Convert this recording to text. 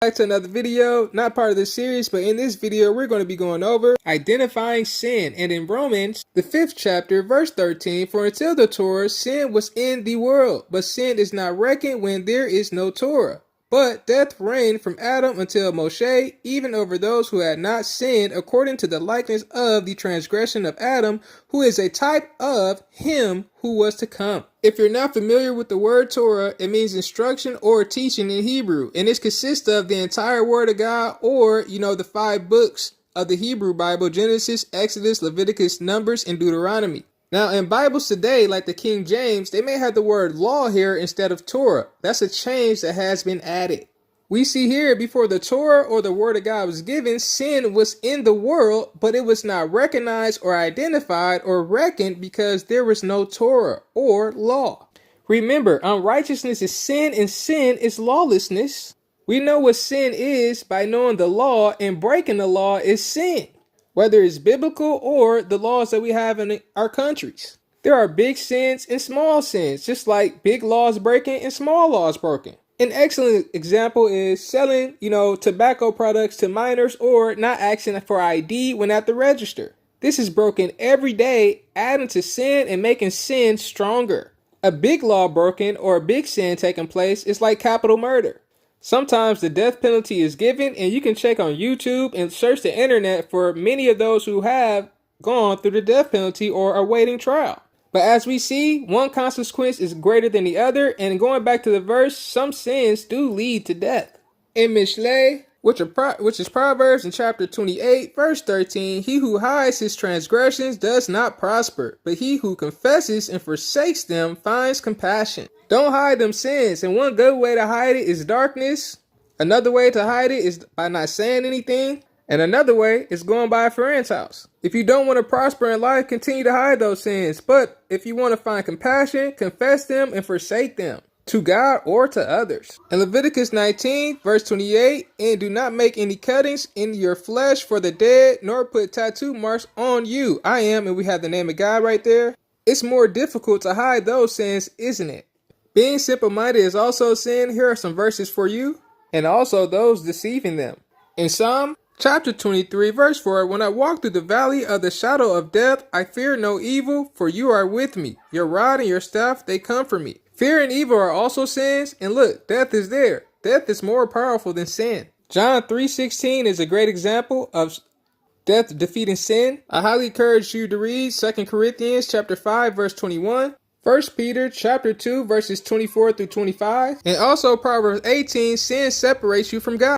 Back to another video, not part of this series, but in this video we're going to be going over identifying sin. And in Romans, the 5th chapter, verse 13, for until the Torah, sin was in the world, but sin is not reckoned when there is no Torah. But death reigned from Adam until Moshe, even over those who had not sinned, according to the likeness of the transgression of Adam, who is a type of him who was to come. If you're not familiar with the word Torah, it means instruction or teaching in Hebrew, and it consists of the entire word of God, or, the 5 books of the Hebrew Bible: Genesis, Exodus, Leviticus, Numbers, and Deuteronomy. Now, in Bibles today, like the King James, they may have the word law here instead of Torah. That's a change that has been added. We see here, before the Torah or the word of God was given, sin was in the world, but it was not recognized or identified or reckoned because there was no Torah or law. Remember, unrighteousness is sin and sin is lawlessness. We know what sin is by knowing the law, and breaking the law is sin, whether it's biblical or the laws that we have in our countries. There are big sins and small sins, just like big laws breaking and small laws broken. An excellent example is selling, tobacco products to minors, or not asking for ID when at the register. This is broken every day, adding to sin and making sin stronger. A big law broken or a big sin taking place is like capital murder. Sometimes the death penalty is given, and you can check on YouTube and search the internet for many of those who have gone through the death penalty or are awaiting trial. But as we see, one consequence is greater than the other, and going back to the verse, some sins do lead to death. In Mishlei, which is Proverbs in chapter 28, verse 13, he who hides his transgressions does not prosper, but he who confesses and forsakes them finds compassion. Don't hide them sins, and one good way to hide it is darkness. Another way to hide it is by not saying anything. And another way is going by a friend's house. If you don't want to prosper in life, continue to hide those sins. But if you want to find compassion, confess them and forsake them, to God or to others. In Leviticus 19, verse 28, and do not make any cuttings in your flesh for the dead, nor put tattoo marks on you. I am, and we have the name of God right there. It's more difficult to hide those sins, isn't it? Being simple-minded is also sin. Here are some verses for you, and also those deceiving them. In Psalm chapter 23, verse 4, when I walk through the valley of the shadow of death, I fear no evil, for you are with me. Your rod and your staff, they comfort me. Fear and evil are also sins, and look, death is there. Death is more powerful than sin. John 3:16 is a great example of death defeating sin. I highly encourage you to read 2 Corinthians chapter 5, verse 21. 1 Peter chapter 2, verses 24 through 25. And also Proverbs 18, sin separates you from God.